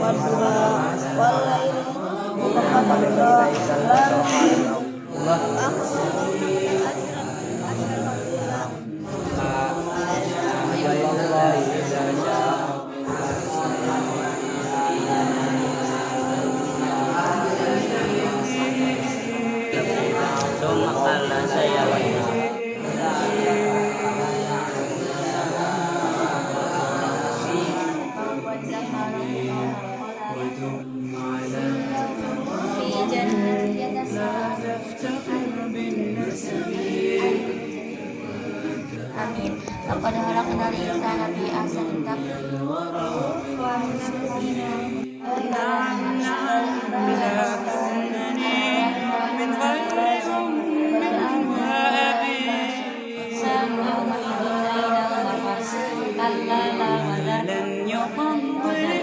والضحى والليل إذا قدر لا Amin. Laqad khalaqnal insana fi ahsani taqwim. من غير أم وأبي يومئذ أين المفر كلا لا وزر لن يطغى